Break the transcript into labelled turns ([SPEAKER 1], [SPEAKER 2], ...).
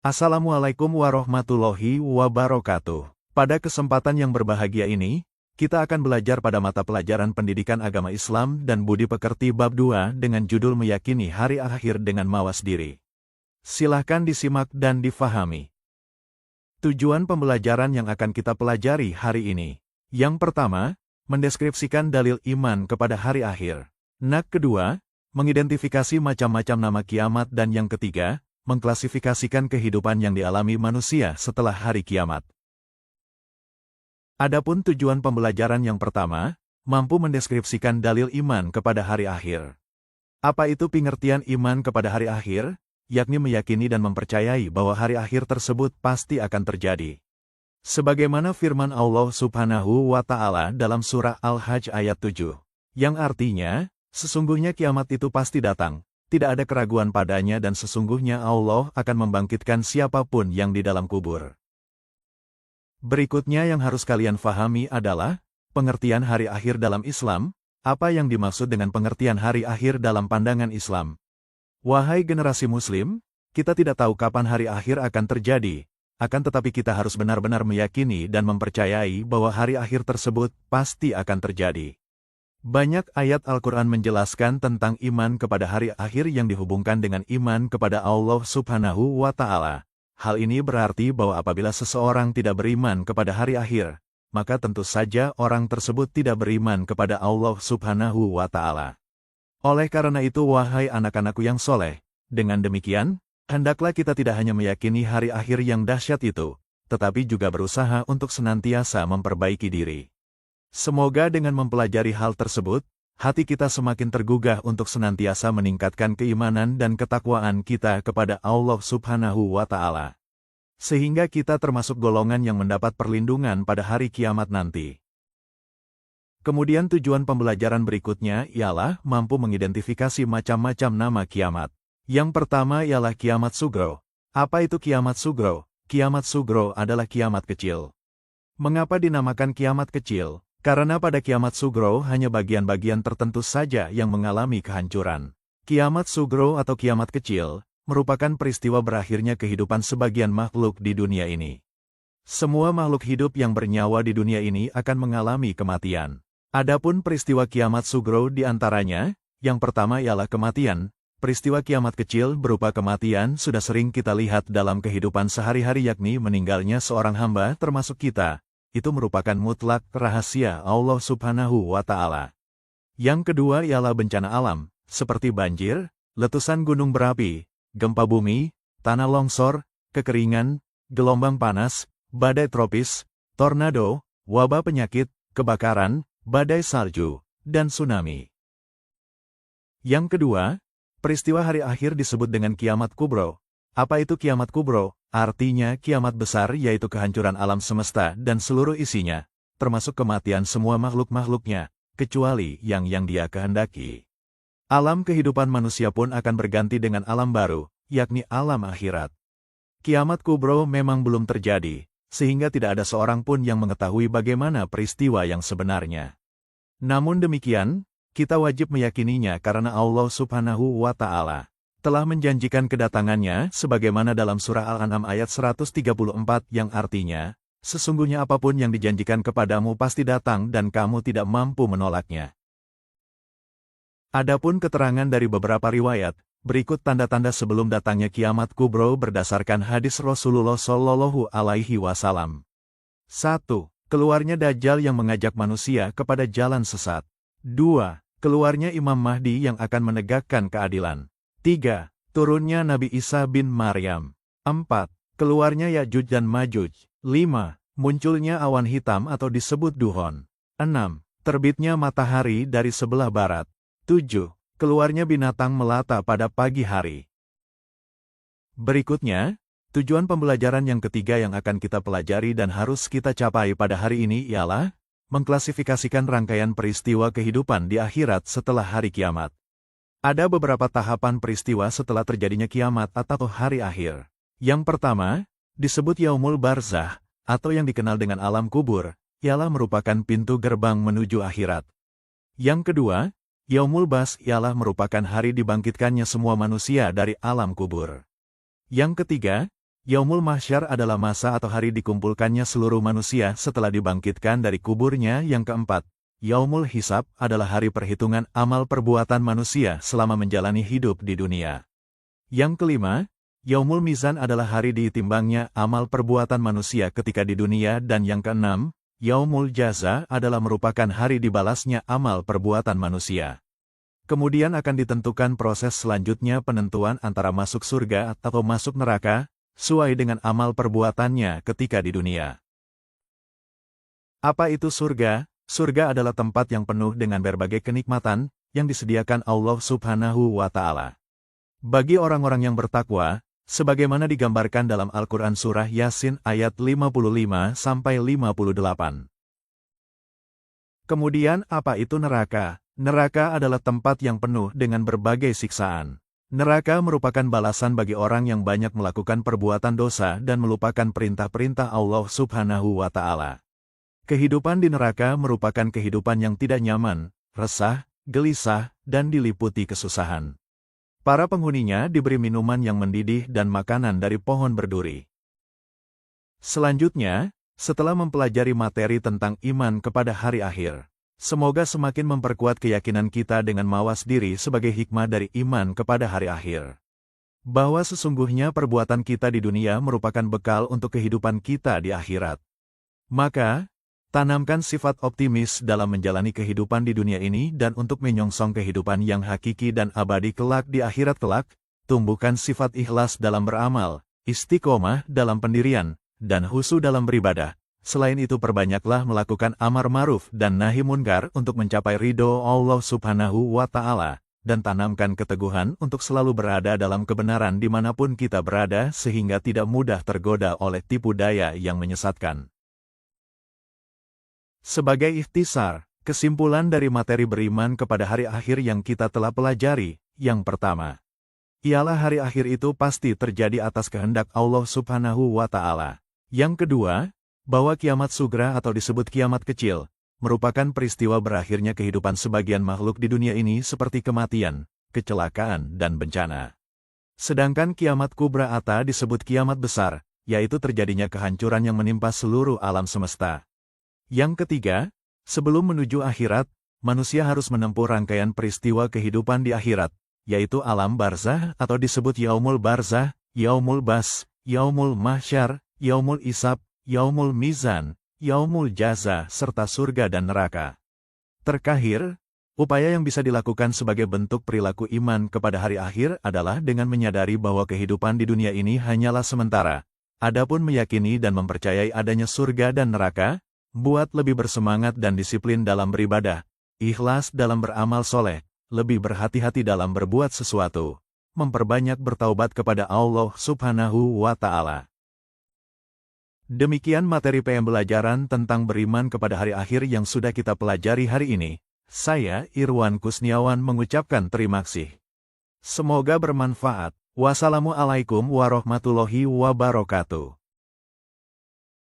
[SPEAKER 1] Assalamualaikum warahmatullahi wabarakatuh. Pada kesempatan yang berbahagia ini, kita akan belajar pada mata pelajaran Pendidikan Agama Islam dan Budi Pekerti bab 2 dengan judul Meyakini Hari Akhir dengan Mawas Diri. Silahkan disimak dan difahami. Tujuan pembelajaran yang akan kita pelajari hari ini. Yang pertama, mendeskripsikan dalil iman kepada hari akhir. Kedua, mengidentifikasi macam-macam nama kiamat, dan yang ketiga, mengklasifikasikan kehidupan yang dialami manusia setelah hari kiamat. Adapun tujuan pembelajaran yang pertama, mampu mendeskripsikan dalil iman kepada hari akhir. Apa itu pengertian iman kepada hari akhir? Yakni meyakini dan mempercayai bahwa hari akhir tersebut pasti akan terjadi. Sebagaimana firman Allah Subhanahu wa Ta'ala dalam surah Al-Hajj ayat 7, yang artinya, sesungguhnya kiamat itu pasti datang. Tidak ada keraguan padanya dan sesungguhnya Allah akan membangkitkan siapapun yang di dalam kubur. Berikutnya yang harus kalian fahami adalah, pengertian hari akhir dalam Islam. Apa yang dimaksud dengan pengertian hari akhir dalam pandangan Islam? Wahai generasi Muslim, kita tidak tahu kapan hari akhir akan terjadi, akan tetapi kita harus benar-benar meyakini dan mempercayai bahwa hari akhir tersebut pasti akan terjadi. Banyak ayat Al-Quran menjelaskan tentang iman kepada hari akhir yang dihubungkan dengan iman kepada Allah Subhanahu wa Ta'ala. Hal ini berarti bahwa apabila seseorang tidak beriman kepada hari akhir, maka tentu saja orang tersebut tidak beriman kepada Allah Subhanahu wa Ta'ala. Oleh karena itu, wahai anak-anakku yang soleh, dengan demikian, hendaklah kita tidak hanya meyakini hari akhir yang dahsyat itu, tetapi juga berusaha untuk senantiasa memperbaiki diri. Semoga dengan mempelajari hal tersebut, hati kita semakin tergugah untuk senantiasa meningkatkan keimanan dan ketakwaan kita kepada Allah Subhanahu wa Ta'ala. Sehingga kita termasuk golongan yang mendapat perlindungan pada hari kiamat nanti. Kemudian tujuan pembelajaran berikutnya ialah mampu mengidentifikasi macam-macam nama kiamat. Yang pertama ialah kiamat sugro. Apa itu kiamat sugro? Kiamat sugro adalah kiamat kecil. Mengapa dinamakan kiamat kecil? Karena pada kiamat sugro hanya bagian-bagian tertentu saja yang mengalami kehancuran. Kiamat sugro atau kiamat kecil merupakan peristiwa berakhirnya kehidupan sebagian makhluk di dunia ini. Semua makhluk hidup yang bernyawa di dunia ini akan mengalami kematian. Adapun peristiwa kiamat sugro di antaranya, yang pertama ialah kematian. Peristiwa kiamat kecil berupa kematian sudah sering kita lihat dalam kehidupan sehari-hari, yakni meninggalnya seorang hamba termasuk kita. Itu merupakan mutlak rahasia Allah Subhanahu wa Ta'ala. Yang kedua ialah bencana alam, seperti banjir, letusan gunung berapi, gempa bumi, tanah longsor, kekeringan, gelombang panas, badai tropis, tornado, wabah penyakit, kebakaran, badai salju, dan tsunami. Yang kedua, peristiwa hari akhir disebut dengan kiamat kubro. Apa itu kiamat kubro? Artinya kiamat besar, yaitu kehancuran alam semesta dan seluruh isinya, termasuk kematian semua makhluk-makhluknya, kecuali yang dia kehendaki. Alam kehidupan manusia pun akan berganti dengan alam baru, yakni alam akhirat. Kiamat kubro memang belum terjadi, sehingga tidak ada seorang pun yang mengetahui bagaimana peristiwa yang sebenarnya. Namun demikian, kita wajib meyakininya karena Allah Subhanahu wa Ta'ala telah menjanjikan kedatangannya sebagaimana dalam surah Al-An'am ayat 134 yang artinya, sesungguhnya apapun yang dijanjikan kepadamu pasti datang dan kamu tidak mampu menolaknya. Adapun keterangan dari beberapa riwayat, berikut tanda-tanda sebelum datangnya kiamat kubro berdasarkan hadis Rasulullah Shallallahu Alaihi Wasallam. 1. Keluarnya Dajjal yang mengajak manusia kepada jalan sesat. 2. Keluarnya Imam Mahdi yang akan menegakkan keadilan. 3. Turunnya Nabi Isa bin Maryam. 4. Keluarnya Ya'juj dan Ma'juj. 5. Munculnya awan hitam atau disebut duhon. 6. Terbitnya matahari dari sebelah barat. 7. Keluarnya binatang melata pada pagi hari. Berikutnya, tujuan pembelajaran yang ketiga yang akan kita pelajari dan harus kita capai pada hari ini ialah mengklasifikasikan rangkaian peristiwa kehidupan di akhirat setelah hari kiamat. Ada beberapa tahapan peristiwa setelah terjadinya kiamat atau hari akhir. Yang pertama, disebut Yaumul Barzah, atau yang dikenal dengan alam kubur, ialah merupakan pintu gerbang menuju akhirat. Yang kedua, Yaumul Bas ialah merupakan hari dibangkitkannya semua manusia dari alam kubur. Yang ketiga, Yaumul Mahsyar adalah masa atau hari dikumpulkannya seluruh manusia setelah dibangkitkan dari kuburnya. Yang keempat, Yaumul Hisab adalah hari perhitungan amal perbuatan manusia selama menjalani hidup di dunia. Yang kelima, Yaumul Mizan adalah hari ditimbangnya amal perbuatan manusia ketika di dunia. Dan yang keenam, Yaumul Jaza adalah merupakan hari dibalasnya amal perbuatan manusia. Kemudian akan ditentukan proses selanjutnya penentuan antara masuk surga atau masuk neraka, sesuai dengan amal perbuatannya ketika di dunia. Apa itu surga? Surga adalah tempat yang penuh dengan berbagai kenikmatan yang disediakan Allah Subhanahu wa Ta'ala bagi orang-orang yang bertakwa, sebagaimana digambarkan dalam Al-Quran Surah Yasin ayat 55-58. Kemudian apa itu neraka? Neraka adalah tempat yang penuh dengan berbagai siksaan. Neraka merupakan balasan bagi orang yang banyak melakukan perbuatan dosa dan melupakan perintah-perintah Allah Subhanahu wa Ta'ala. Kehidupan di neraka merupakan kehidupan yang tidak nyaman, resah, gelisah, dan diliputi kesusahan. Para penghuninya diberi minuman yang mendidih dan makanan dari pohon berduri. Selanjutnya, setelah mempelajari materi tentang iman kepada hari akhir, semoga semakin memperkuat keyakinan kita dengan mawas diri sebagai hikmah dari iman kepada hari akhir. Bahwa sesungguhnya perbuatan kita di dunia merupakan bekal untuk kehidupan kita di akhirat. Maka, tanamkan sifat optimis dalam menjalani kehidupan di dunia ini dan untuk menyongsong kehidupan yang hakiki dan abadi kelak di akhirat kelak, tumbuhkan sifat ikhlas dalam beramal, istiqomah dalam pendirian, dan khusyuk dalam beribadah. Selain itu perbanyaklah melakukan amar ma'ruf dan nahi munkar untuk mencapai ridho Allah Subhanahu wa Ta'ala, dan tanamkan keteguhan untuk selalu berada dalam kebenaran dimanapun kita berada sehingga tidak mudah tergoda oleh tipu daya yang menyesatkan. Sebagai ikhtisar, kesimpulan dari materi beriman kepada hari akhir yang kita telah pelajari, yang pertama, ialah hari akhir itu pasti terjadi atas kehendak Allah Subhanahu wa Ta'ala. Yang kedua, bahwa kiamat sugra atau disebut kiamat kecil, merupakan peristiwa berakhirnya kehidupan sebagian makhluk di dunia ini seperti kematian, kecelakaan, dan bencana. Sedangkan kiamat kubra atau disebut kiamat besar, yaitu terjadinya kehancuran yang menimpa seluruh alam semesta. Yang ketiga, sebelum menuju akhirat, manusia harus menempuh rangkaian peristiwa kehidupan di akhirat, yaitu alam barzah atau disebut yaumul barzah, yaumul bas, yaumul mahsyar, yaumul isab, Yaumul Mizan, Yaumul Jaza, serta surga dan neraka. Terakhir, upaya yang bisa dilakukan sebagai bentuk perilaku iman kepada hari akhir adalah dengan menyadari bahwa kehidupan di dunia ini hanyalah sementara. Adapun meyakini dan mempercayai adanya surga dan neraka, buat lebih bersemangat dan disiplin dalam beribadah, ikhlas dalam beramal soleh, lebih berhati-hati dalam berbuat sesuatu, memperbanyak bertaubat kepada Allah Subhanahu wa Ta'ala. Demikian materi pembelajaran tentang beriman kepada hari akhir yang sudah kita pelajari hari ini. Saya, Irwan Kusniawan, mengucapkan terima kasih. Semoga bermanfaat. Wassalamualaikum warahmatullahi wabarakatuh.